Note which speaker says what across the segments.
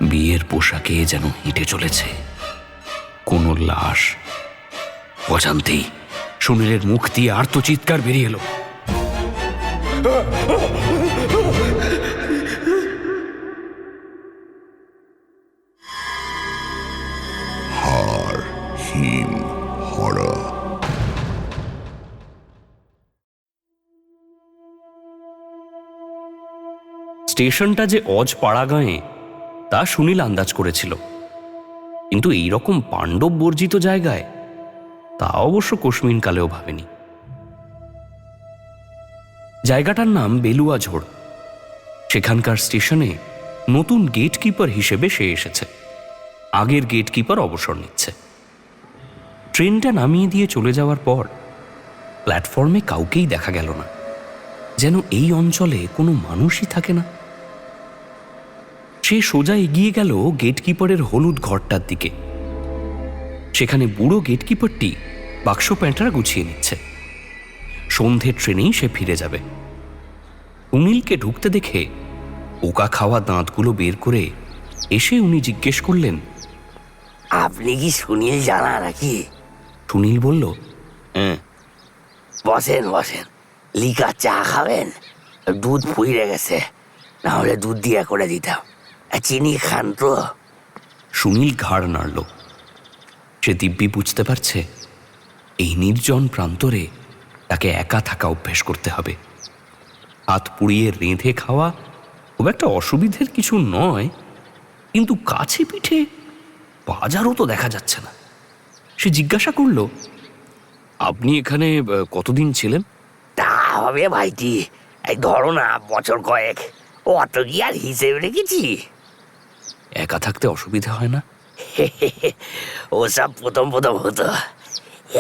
Speaker 1: বিয়ের পোশাকে যেন হেঁটে চলেছে কোনো লাশ। অজান্তেই সুনীলের মুখ দিয়ে আর্তচিৎকার বেরিয়ে এলো।
Speaker 2: হাড় হিম হরা।
Speaker 1: স্টেশনটা যে অজপাড়া গাঁয়ে তা সুনীল আন্দাজ করেছিল, কিন্তু এইরকম পাণ্ডব বর্জিত জায়গায় তা অবশ্য কোশমিন কালেও ভাবেনি। জায়গাটার নাম বেলুয়াঝোড়। সেখানকার স্টেশনে নতুন গেটকিপার হিসেবে সে এসেছে। আগের গেটকিপার অবসর নিচ্ছে। ট্রেনটা নামিয়ে দিয়ে চলে যাওয়ার পর প্ল্যাটফর্মে কাউকেই দেখা গেল না, যেন এই অঞ্চলে কোনো মানুষই থাকে না। সে সোজা এগিয়ে গেল গেটকিপারের হলুদ ঘরটার দিকে। সেখানে বুড়ো গেটকিপারটি বাক্স প্যাঁটরা গুছিয়ে নিচ্ছে। সন্ধ্যের ট্রেনেই সে ফিরে যাবে। সুনীলকে ঢুকতে দেখে পোকা খাওয়া দাঁতগুলো বের করে এসে উনি জিজ্ঞেস করলেন,
Speaker 3: আপনি কি সুনীল জানা নাকি?
Speaker 1: সুনীল বলল, হ্যাঁ।
Speaker 3: বসেন বসেন, লিকা চা খাবেন? দুধ ফুইরে গেছে, না হলে দুধ দিয়ে করে দিতাম। চিনি খান তো?
Speaker 1: সুনীল ঘাড় নাড়ল। সে দিব্যি বুঝতে পারছে এই নির্জন প্রান্তরে তাকে একা থাকা অভ্যেস করতে হবে। হাত পুড়িয়ে রেঁধে খাওয়া খুব একটা অসুবিধের কিছু নয়, কিন্তু কাছে পিঠে বাজারও তো দেখা যাচ্ছে না। সে জিজ্ঞাসা করল, আপনি এখানে কতদিন ছিলেন?
Speaker 3: তা হবে ভাইটি, এই ধরো না বছর কয়েক। অত কি আর হিসেবে রেখেছি?
Speaker 1: একা থাকতে অসুবিধা হয় না?
Speaker 3: ওসব প্রথম প্রথম হতো,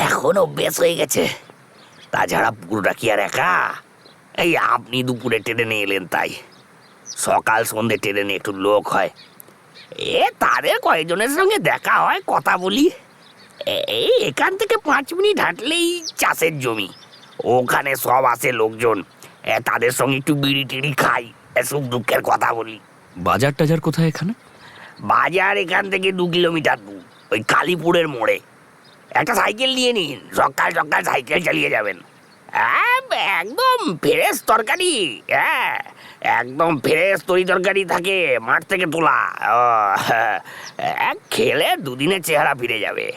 Speaker 3: এখন অভ্যেস হয়ে গেছে। তাছাড়া পুরোটা কি আর একা? এই আপনি দুপুরে ট্রেনে এলেন তাই, সকাল সন্ধ্যে ট্রেনে একটু লোক হয়, তাদের কয়েকজনের সঙ্গে দেখা হয়, কথা বলি। এই এখান থেকে 5 মিনিট হাঁটলেই চাষের জমি, ওখানে সব আসে লোকজন, তাদের সঙ্গে একটু বিড়ি টিড়ি খাই, সুখ দুঃখের কথা বলি।
Speaker 1: বাজার টাজার কোথায় এখানে?
Speaker 3: বাজার এখান থেকে 2 কিলোমিটার দূর, ওই কালীপুরের মোড়ে। একটা সাইকেল নিয়ে নিন, সকাল সকাল সাইকেল চালিয়ে যাবেন। একদম ফ্রেশ তরকারি, একদম ফ্রেশ তরকারি থাকে, মাঠ থেকে তোলা। খেলে 2 দিনের চেহারা ফিরে যাবে।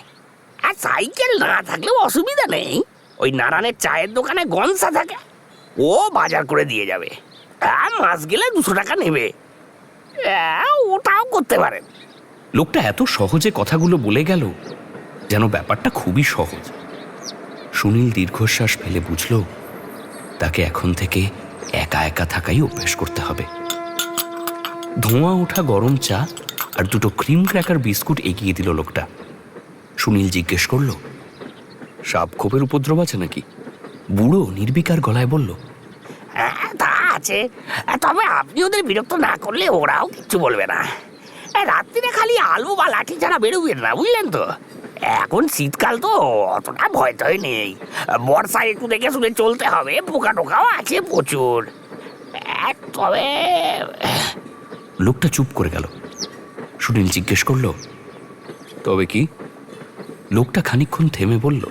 Speaker 3: আর সাইকেল না থাকলেও অসুবিধা নেই, ওই নারায়ণের চায়ের দোকানে গনসা থাকে, ও বাজার করে দিয়ে যাবে। মাস গেলে 200 টাকা নেবে, ওটাও করতে পারেন।
Speaker 1: লোকটা এত সহজে কথাগুলো বলে গেল যেন ব্যাপারটা খুবই সহজ। সুনীল দীর্ঘশ্বাস ফেলে বুঝল তাকে এখন থেকে একা একা থাকাই অভ্যেস করতে হবে। ধোঁয়া ওঠা গরম চা আর 2টো ক্রিম ক্র্যাকার বিস্কুট এগিয়ে দিল লোকটা। সুনীল জিজ্ঞেস করল, সাপ খোপের উপদ্রব আছে নাকি? বুড়ো নির্বিকার গলায় বলল,
Speaker 3: তা আছে, তবে আপনি ওদের বিরক্ত না করলে ওরাও কিচ্ছু বলবে না। রাত্রিরে খালি আলু বা লাঠি ছাড়া বেরোবেন না, বুঝলেন তো? এখন শীতকাল তো অতটা ভয় টয় নেই, বর্ষায় একটু দেখে শুনে চলতে হবে, পোকা টোকাও আছে প্রচুর। তবে
Speaker 1: লোকটা চুপ করে গেল। সুনীল জিজ্ঞেস করল, তবে কি? লোকটা খানিকক্ষণ থেমে বলল,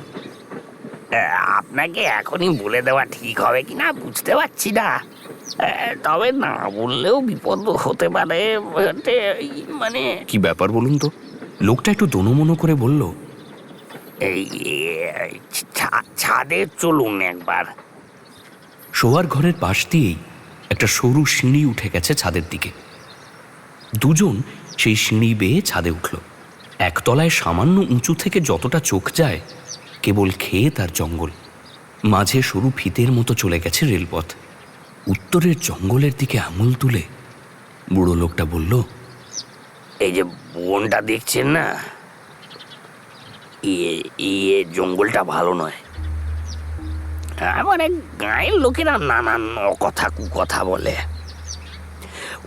Speaker 3: আপনাকে এখনই বলে দেওয়া ঠিক হবে কিনা বুঝতে পারছি না, তবে না বললেও বিপদ হতে পারে। মানে
Speaker 1: কি ব্যাপার বলুন তো? লোকটা একটু দোনোমনো করে বলল,
Speaker 3: এই ছাদে চলুন একবার।
Speaker 1: শোয়ার ঘরের পাশ দিয়েই একটা সরু সিঁড়ি উঠে গেছে ছাদের দিকে। দুজন সেই সিঁড়ি বেয়ে ছাদে উঠল। একতলায় সামান্য উঁচু থেকে যতটা চোখ যায় কেবল ক্ষেত আর জঙ্গল, মাঝে সরু ফিতের মতো চলে গেছে রেলপথ। উত্তরের জঙ্গলের দিকে আঙুল তুলে বুড়ো লোকটা বলল,
Speaker 3: এই যে বনটা দেখছেন না, এ জঙ্গলটা ভালো নয়। মানে গাঁয়ের লোকেরা নানান কথা কুকথা বলে,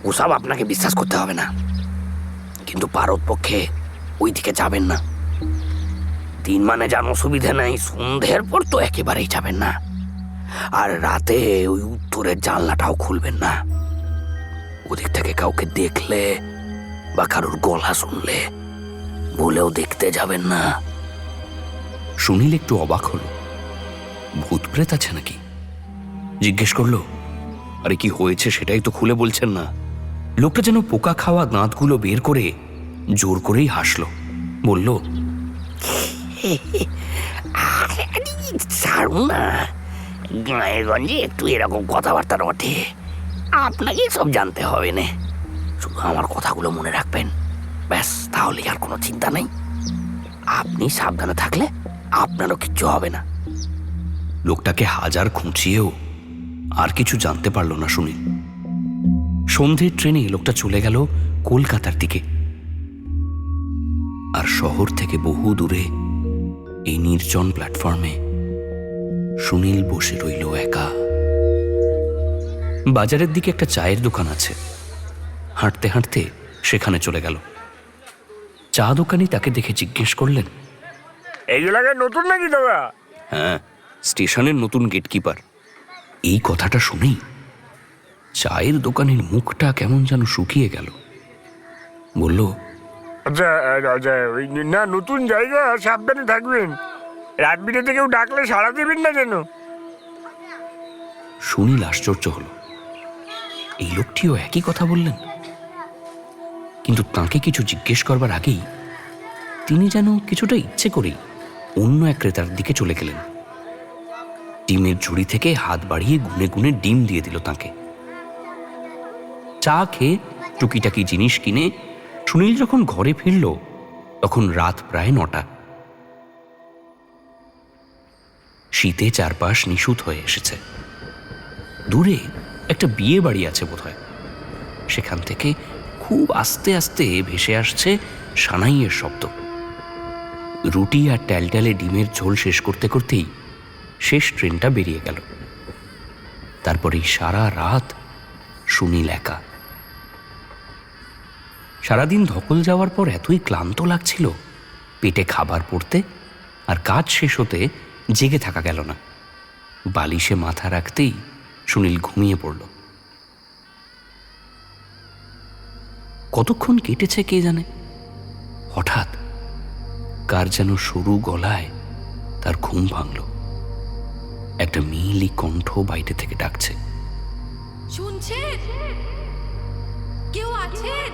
Speaker 3: ওসব আপনাকে বিশ্বাস করতে হবে না, কিন্তু পারত পক্ষে ওই দিকে যাবেন না। দিন মানে যান অসুবিধা নাই, সন্ধ্যের পর তো একেবারেই যাবেন না। আর রাতে ওই উত্তরের জানলাটাও খুলবেন না। ওদিক থেকে কাউকে দেখলে বা কারোর গলা শুনলে ভুলেও দেখতে যাবেন না।
Speaker 1: সুনীল একটু অবাক হলো। ভূত প্রেত আছে নাকি? জিজ্ঞেস করলো, আরে কি হয়েছে সেটাই তো খুলে বলছেন না। লোকটা যেন পোকা খাওয়া দাঁতগুলো বের করে জোর করেই হাসলো। বলল,
Speaker 3: ছাড়ুন না, গায়ে গঞ্জে একটু এরকম কথাবার্তা ওঠে, আপনাকে সব জানতে হবে না। শুধু আমার কথাগুলো মনে রাখবেন, ব্যাস, তাহলে আর কোনো চিন্তা নেই। আপনি সাবধানে থাকলে আপনারও কিচ্ছু হবে না।
Speaker 1: লোকটাকে হাজার খুঁচিয়েও আর কিছু জানতে পারল না সুনীল। সন্ধ্যের ট্রেনে লোকটা চলে গেল কলকাতার দিকে। আর শহর থেকে বহু দূরে এই নির্জন প্ল্যাটফর্মে সুনীল বসে রইল একা। বাজারের দিকে একটা চায়ের দোকান আছে। হাঁটতে হাঁটতে সেখানে চলে গেল। চা দোকানি তাকে দেখে জিজ্ঞেস করলেন,
Speaker 4: এই এলাকায় নতুন নাকি দাদা?
Speaker 1: হ্যাঁ, স্টেশনের নতুন গেটকিপার। এই কথাটা শুনেই চায়ের দোকানের মুখটা কেমন যেন শুকিয়ে গেল। বলল,
Speaker 4: আচ্ছা আচ্ছা, না, নতুন জায়গা, সাবধানে থাকবেন। রাত বিরেতে কেউ ডাকলে সাড়া দেবেন না যেন।
Speaker 1: সুনীল আশ্চর্য হল, এই লোকটিও একই কথা বললেন। কিন্তু তাকে কিছু জিজ্ঞেস করবার আগেই তিনি যেন কিছুটা ইচ্ছে করেই অন্য এক ক্রেতার দিকে চলে গেলেন। ডিমের ঝুড়ি থেকে হাত বাড়িয়ে গুনে গুনে ডিম দিয়ে দিল তাকে। চা খেয়ে টুকিটাকি জিনিস কিনে সুনীল যখন ঘরে ফিরল তখন রাত প্রায় 9টা। শীতে চারপাশ নিশুত হয়ে এসেছে। দূরে একটা বিয়ে বাড়ি আছে বোধহয়। সেখান থেকে খুব আস্তে আস্তে ভেসে আসছে সানাইয়ের শব্দ। রুটি আর ট্যালট্যালে ডিমের ঝোল শেষ করতে করতেই শেষ ট্রেনটা বেরিয়ে গেল। তারপরেই সারা রাত সুনীল একা। সারাদিন ধকল যাওয়ার পর এতই ক্লান্ত লাগছিল, পেটে খাবার পড়তে আর কাজ শেষ হতে জেগে থাকা গেল না। বালিশে মাথা রাখতেই সুনীল ঘুমিয়ে পড়ল। কতক্ষণ কেটেছে কে জানে। হঠাৎ কার যেন সরু গলায় তার ঘুম ভাঙল। একটা মিলি কণ্ঠ বাইরে থেকে ডাকছে,
Speaker 5: শুনছেন? কেউ আছেন?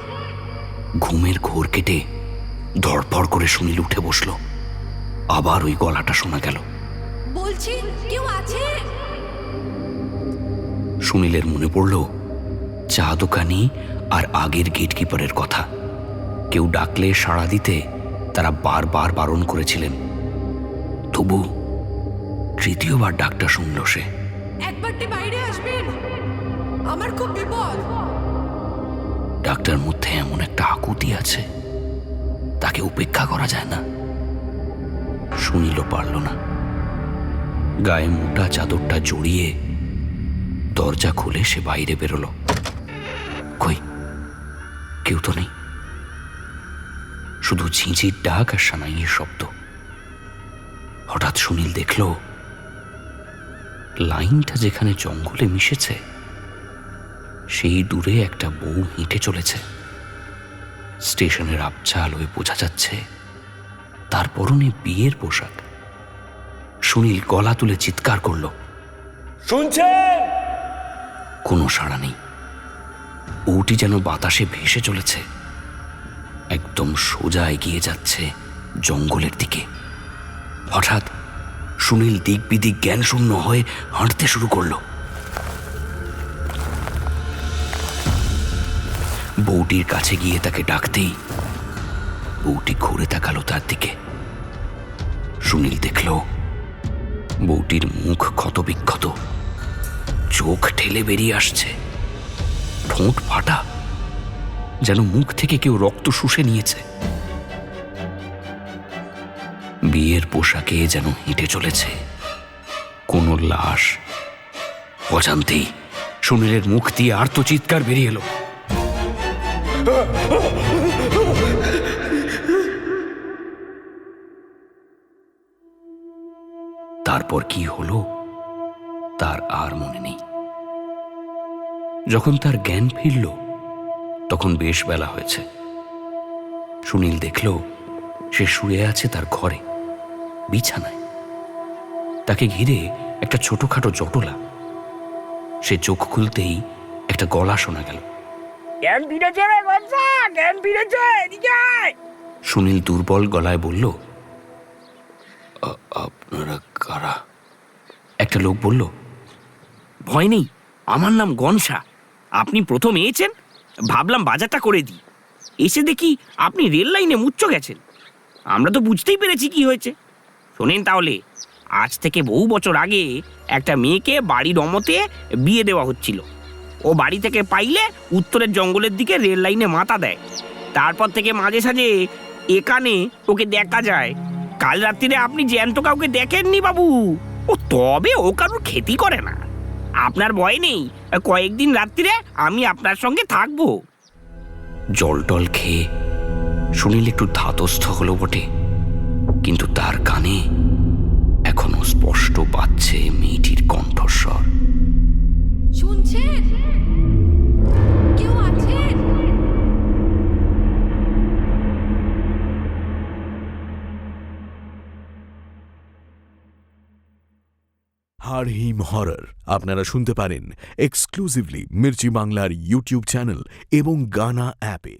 Speaker 1: ঘুমের ঘোর কেটে ধড়ফড় করে সুনীল উঠে বসল। আবার ওই গলাটা শোনা গেল।
Speaker 5: বলছি, কেউ আছেন?
Speaker 1: সুনীলের মনে পড়ল চা দোকানি আর আগের গেটকিপারের কথা। কেউ ডাকলে সাড়া দিতে তারা বারবার বারণ করেছিলেন। তবু তৃতীয়বার ডাকটা শুনল সে।
Speaker 5: একবারটি বাইরে আসবেন, আমার খুব বিপদ।
Speaker 1: ডাক্তার মধ্যে এমন একটা আকুতি আছে, তাকে উপেক্ষা করা যায় না। সুনীলও পারল না। গায়ে মোটা চাদরটা জড়িয়ে দরজা খুলে সে বাইরে বেরোলো। কই, কেউ তো নেই। শুধু ঝিঁঝির ডাক আর সানাইয়ের শব্দ। হঠাৎ সুনীল দেখল লাইনটা যেখানে জঙ্গলে মিশেছে সেই দূরে একটা বউ হেঁটে চলেছে। স্টেশনের আবছা আলোয় বোঝা যাচ্ছে তার পরনে বিয়ের পোশাক। সুনীল গলা তুলে চিৎকার করল,
Speaker 4: শুনছেন?
Speaker 1: কোনো সাড়া নেই। বউটি যেন বাতাসে ভেসে চলেছে, একদম সোজা এগিয়ে যাচ্ছে জঙ্গলের দিকে। হঠাৎ সুনীল দিক বিদিক জ্ঞান শূন্য হয়ে হাঁটতে শুরু করলো। বউটির কাছে গিয়ে তাকে ডাকতেই বউটি ঘুরে তাকালো তার দিকে। সুনীল দেখল বউটির মুখ ক্ষতবিক্ষত, চোখ ঠেলে বেরিয়ে আসছে, ঠোঁট ফাটা, যেন মুখ থেকে কেউ রক্ত শুষে নিয়েছে। বিয়ের পোশাকে যেন হেঁটে চলেছে কোনো লাশ। অজান্তেই সুনীলের মুখ দিয়ে আর্তচিৎকার বেরিয়ে এলো। তারপর কি হলো তার আর মনে নেই। যখন তার জ্ঞান ফিরল তখন বেশ বেলা হয়েছে। সুনীল দেখল সে শুয়ে আছে তার ঘরে, বিছানায়। তাকে ঘিরে একটা ছোটখাটো জটলা। সে চোখ খুলতেই একটা গলা শোনা গেল।
Speaker 3: জ্ঞান ফিরেছে রে গঞ্জা, জ্ঞান ফিরেছে, এদিকে আয়।
Speaker 1: সুনীল দুর্বল গলায় বলল, আপনারা কারা? একটা লোক বলল,
Speaker 3: ভয় নেই, আমার নাম গনসা। আপনি প্রথম এসেছেন, ভাবলাম বাজারটা করে দিই। এসে দেখি আপনি রেল লাইনে মুচ্চ গেছেন। আমরা তো বুঝতেই পেরেছি কি হয়েছে। শোনেন তাহলে, আজ থেকে বহু বছর আগে একটা মেয়েকে বাড়ির অমতে বিয়ে দেওয়া হচ্ছিল। ও বাড়ি থেকে পাইলে উত্তরের জঙ্গলের দিকে রেল লাইনে মাথা দেয়। তারপর থেকে মাঝে সাঝে এখানে ওকে দেখা যায়। কাল রাত্রিরে আপনি জ্যান্ত কাউকে দেখেননি বাবু। ও তবে ও কারোর ক্ষতি করে না। আপনার ভয় নেই, কয়েকদিন রাত্রিরে আমি আপনার সঙ্গে থাকবো।
Speaker 1: জল টল খেয়ে সুনীল একটু ধাতস্থ হলো বটে, কিন্তু তার কানে এখনো স্পষ্ট বাজছে মেয়েটির কণ্ঠস্বর।
Speaker 5: শুনছেন? কেউ আছেন?
Speaker 6: হাড় হিম হরর আপনারা শুনতে পারেন এক্সক্লুসিভলি মির্চি বাংলার ইউটিউব চ্যানেল এবং গানা অ্যাপে।